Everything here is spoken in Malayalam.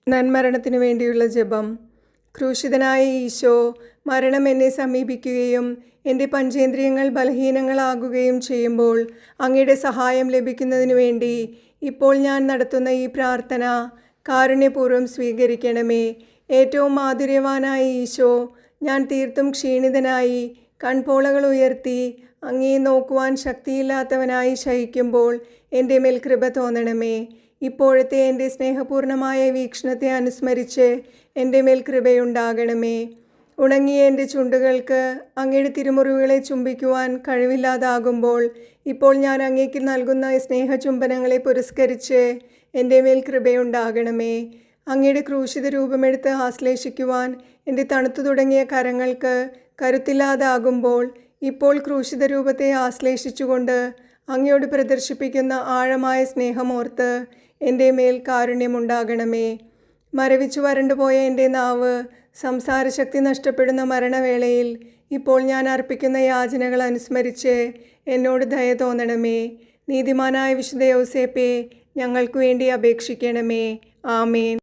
നന്മരണത്തിനു വേണ്ടിയുള്ള ജപം. ക്രൂശിതനായ ഈശോ, മരണം എന്നെ സമീപിക്കുകയും എൻ്റെ പഞ്ചേന്ദ്രിയങ്ങൾ ബലഹീനങ്ങളാകുകയും ചെയ്യുമ്പോൾ അങ്ങയുടെ സഹായം ലഭിക്കുന്നതിനു വേണ്ടി ഇപ്പോൾ ഞാൻ നടത്തുന്ന ഈ പ്രാർത്ഥന കാരുണ്യപൂർവ്വം സ്വീകരിക്കണമേ. ഏറ്റവും മാധുര്യവാനായ ഈശോ, ഞാൻ തീർത്തും ക്ഷീണിതനായി കൺപോളകൾ ഉയർത്തി അങ്ങയെ നോക്കുവാൻ ശക്തിയില്ലാത്തവനായി ശയിക്കുമ്പോൾ എൻ്റെ മേൽ കൃപ തോന്നണമേ. ഇപ്പോഴത്തെ എൻ്റെ സ്നേഹപൂർണമായ വീക്ഷണത്തെ അനുസ്മരിച്ച് എൻ്റെ മേൽ കൃപയുണ്ടാകണമേ. ഉണങ്ങിയ എൻ്റെ ചുണ്ടുകൾക്ക് അങ്ങയുടെ തിരുമുറിവുകളെ ചുംബിക്കുവാൻ കഴിവില്ലാതാകുമ്പോൾ ഇപ്പോൾ ഞാൻ അങ്ങേക്ക് നൽകുന്ന സ്നേഹചുംബനങ്ങളെ പുരസ്കരിച്ച് എൻ്റെ മേൽ കൃപയുണ്ടാകണമേ. അങ്ങയുടെ ക്രൂശിത രൂപമെടുത്ത് ആശ്ലേഷിക്കുവാൻ എൻ്റെ തണുത്തു തുടങ്ങിയ കരങ്ങൾക്ക് കരുത്തില്ലാതാകുമ്പോൾ ഇപ്പോൾ ക്രൂശിത രൂപത്തെ ആശ്ലേഷിച്ചുകൊണ്ട് അങ്ങയോട് പ്രദർശിപ്പിക്കുന്ന ആഴമായ സ്നേഹമോർത്ത് എൻ്റെ മേൽ കാരുണ്യമുണ്ടാകണമേ. മരവിച്ചു വരണ്ടുപോയ എൻ്റെ നാവ് സംസാരശക്തി നഷ്ടപ്പെടുന്ന മരണവേളയിൽ ഇപ്പോൾ ഞാൻ അർപ്പിക്കുന്ന യാചനകൾ അനുസ്മരിച്ച് എന്നോട് ദയ തോന്നണമേ. നീതിമാനായ വിശുദ്ധ യൗസേപ്പേ, ഞങ്ങൾക്ക് വേണ്ടി അപേക്ഷിക്കണമേ. ആമേൻ.